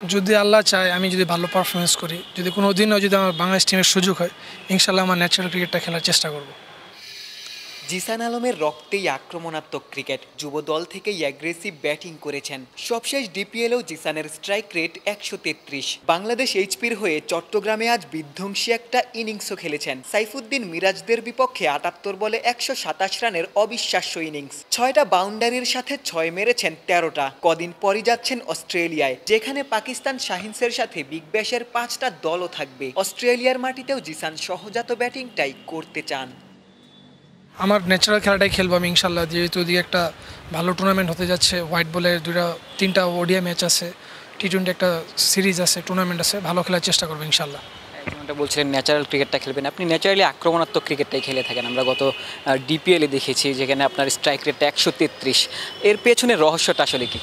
যদি আল্লাহ চায় আমি যদি ভালো পারফরমেন্স করি, যদি কোনো দিনও যদি আমার বাংলাদেশ টিমের সুযোগ হয়, ইনশাল্লাহ আমার ন্যাচারাল ক্রিকেটটা খেলার চেষ্টা করব। জিসান আলমের রক্তেই আক্রমণাত্মক ক্রিকেট, যুব দল থেকেই অ্যাগ্রেসিভ ব্যাটিং করেছেন। সবশেষ ডিপিএলেও জিসানের স্ট্রাইক রেট ১৩৩। বাংলাদেশ এইচপির হয়ে চট্টগ্রামে আজ বিধ্বংসী একটা ইনিংসও খেলেছেন। সাইফুদ্দিন মিরাজদের বিপক্ষে ৭৮ বলে ১২৭ রানের অবিশ্বাস্য ইনিংস। ৬টা বাউন্ডারির সাথে ৬ মেরেছেন ১৩টা। কদিন পরই যাচ্ছেন অস্ট্রেলিয়ায়, যেখানে পাকিস্তান শাহিনসের সাথে বিগ ব্যাশের ৫টা দলও থাকবে। অস্ট্রেলিয়ার মাটিতেও জিসান সহজাত ব্যাটিংটাই করতে চান। আমার ন্যাচারাল খেলাটাই খেলবো আমি ইনশাল্লাহ, যেহেতু ওদিকে একটা ভালো টুর্নামেন্ট হতে যাচ্ছে। হোয়াইট বলের 3টা ওডিআই ম্যাচ আছে, টি-20 একটা সিরিজ আছে, টুর্নামেন্ট আছে, ভালো খেলার চেষ্টা করবো ইনশাল্লাহ। যেমনটা বলছিলেন ন্যাচারাল ক্রিকেটটা খেলবেন, আপনি ন্যাচারালি আক্রমণাত্মক ক্রিকেটটাই খেলে থাকেন। আমরা গত ডিপিএলে দেখেছি যেখানে আপনার স্ট্রাইক রেটটা ১৩৩। এর পেছনের রহস্যটা আসলে কি?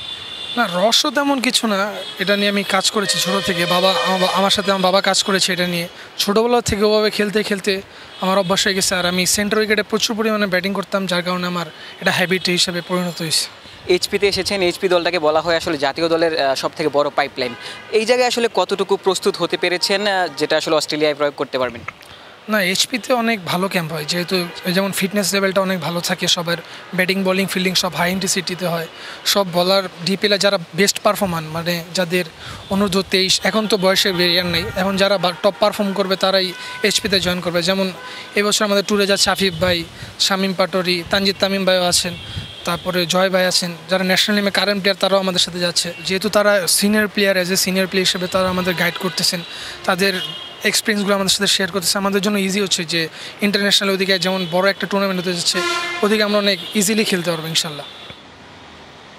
না, রহস্য তেমন কিছু না। এটা নিয়ে আমি কাজ করেছি ছোটো থেকে। আমার সাথে আমার বাবা কাজ করেছে এটা নিয়ে। ছোটোবেলা থেকে ওভাবে খেলতে খেলতে আমার অভ্যাস হয়ে গেছে। আর আমি সেন্টার উইকেটে প্রচুর পরিমাণে ব্যাটিং করতাম, যার কারণে আমার এটা হ্যাবিট হিসেবে পরিণত হয়েছে। এইচপিতে এসেছেন, এইচপি দলটাকে বলা হয় আসলে জাতীয় দলের সব থেকে বড় পাইপলাইন। এই জায়গায় আসলে কতটুকু প্রস্তুত হতে পেরেছেন যেটা আসলে অস্ট্রেলিয়ায় প্রয়োগ করতে পারবেন? না, এইচপিতে অনেক ভালো ক্যাম্প হয়, যেহেতু যেমন ফিটনেস লেভেলটা অনেক ভালো থাকে সবার। ব্যাটিং বোলিং ফিল্ডিং সব হাই ইন্টেন্সিটিতে হয়। সব বলার ডিপিএলে যারা বেস্ট পারফর্মান, মানে যাদের অনূর্ধ্ব 23, এখন তো বয়সের ভেরিয়ার নেই, এখন যারা টপ পারফর্ম করবে তারাই এইচপিতে জয়েন করবে। যেমন এবছর আমাদের ট্যুরে যাচ্ছে আফিফ ভাই, শামীম পাটোরি, তানজিদ তামিম ভাইও আছেন, তারপরে জয় ভাই আছেন, যারা ন্যাশনাল টিমে কারেন্ট প্লেয়ার তারাও আমাদের সাথে যাচ্ছে। যেহেতু তারা senior player, as a senior player হিসেবে তারা আমাদের গাইড করতেছেন, তাদের এক্সপিরিয়েন্সগুলো আমাদের সাথে শেয়ার করতেছে। আমাদের জন্য ইজি হচ্ছে যে ইন্টারন্যাশনাল ওদিকে যেমন বড় একটা টুর্নামেন্ট হতে যাচ্ছে, ওদিকে আমরা অনেক ইজিলি খেলতে পারবো ইনশাল্লাহ।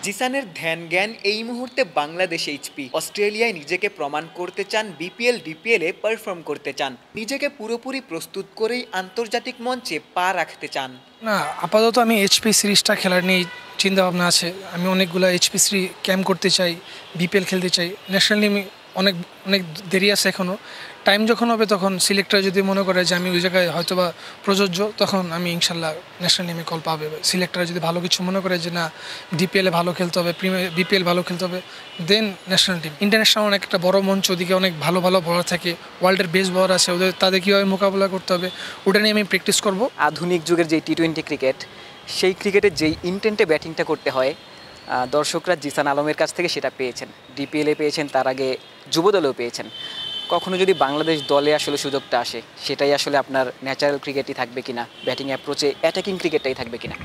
জিসানের ধ্যান জ্ঞান এই মুহূর্তে বাংলাদেশ এইচপি। অস্ট্রেলিয়ায় নিজেকে প্রমাণ করতে চান, বিপিএল ডিপিএলে পারফর্ম করতে চান। নিজেকে পুরোপুরি প্রস্তুত করেই আন্তর্জাতিক মঞ্চে পা রাখতে চান। না, আপাতত আমি এইচপি সিরিজটা খেলার নিয়ে চিন্তাভাবনা আছে। আমি অনেকগুলো এইচপি সিরিজ ক্যাম্প করতে চাই, বিপিএল খেলতে চাই। ন্যাশনাল টিমে অনেক অনেক দেরি আছে এখনও। টাইম যখন হবে তখন সিলেক্টর যদি মনে করে যে আমি ওই জায়গায় হয়তো বা প্রযোজ্য, তখন আমি ইনশাল্লাহ ন্যাশনাল টিমে কল পাবে। সিলেক্টর যদি ভালো কিছু মনে করে যে না, ডিপিএলে ভালো খেলতে হবে, বিপিএল ভালো খেলতে হবে, দেন ন্যাশনাল টিম। ইন্টারন্যাশনাল অনেক একটা বড় মঞ্চ, ওদিকে অনেক ভালো ভালো বলার থাকে, ওয়ার্ল্ডের বেস্ট বলার আছে, তাদের কীভাবে মোকাবিলা করতে হবে ওটা নিয়ে আমি প্র্যাকটিস করব। আধুনিক যুগের যে টি-20 ক্রিকেট, সেই ক্রিকেটের যেই ইন্টেন্টে ব্যাটিংটা করতে হয়, দর্শকরা জিসান আলমের কাছ থেকে সেটা পেয়েছেন। ডিপিএলে পেয়েছেন, তার আগে যুবদলেও পেয়েছেন। কখনো যদি বাংলাদেশ দলে আসলে সুযোগটা আসে, সেটাই আসলে আপনার ন্যাচারাল ক্রিকেটই থাকবে কিনা, ব্যাটিং অ্যাপ্রোচে অ্যাটাকিং ক্রিকেটটাই থাকবে কিনা?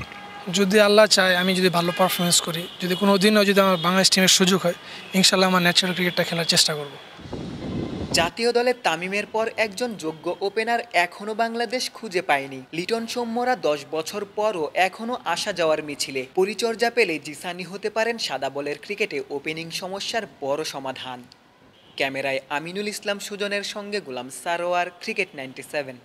যদি আল্লাহ চায় আমি যদি ভালো পারফরমেন্স করি, যদি কোনো দিনও যদি আমার বাংলাদেশ টিমের সুযোগ হয়, ইনশাল্লাহ আমার ন্যাচারাল ক্রিকেটটা খেলার চেষ্টা করব। জাতীয় দলে তামিমের পর একজন যোগ্য ওপেনার এখনও বাংলাদেশ খুঁজে পায়নি। লিটন সৌম্যরা 10 বছর পরও এখনও আসা যাওয়ার মিছিলে। পরিচর্যা পেলে জিসানি হতে পারেন সাদা বলের ক্রিকেটে ওপেনিং সমস্যার বড় সমাধান। ক্যামেরায় আমিনুল ইসলাম সুজনের সঙ্গে গোলাম সারোয়ার, ক্রিকেট 97।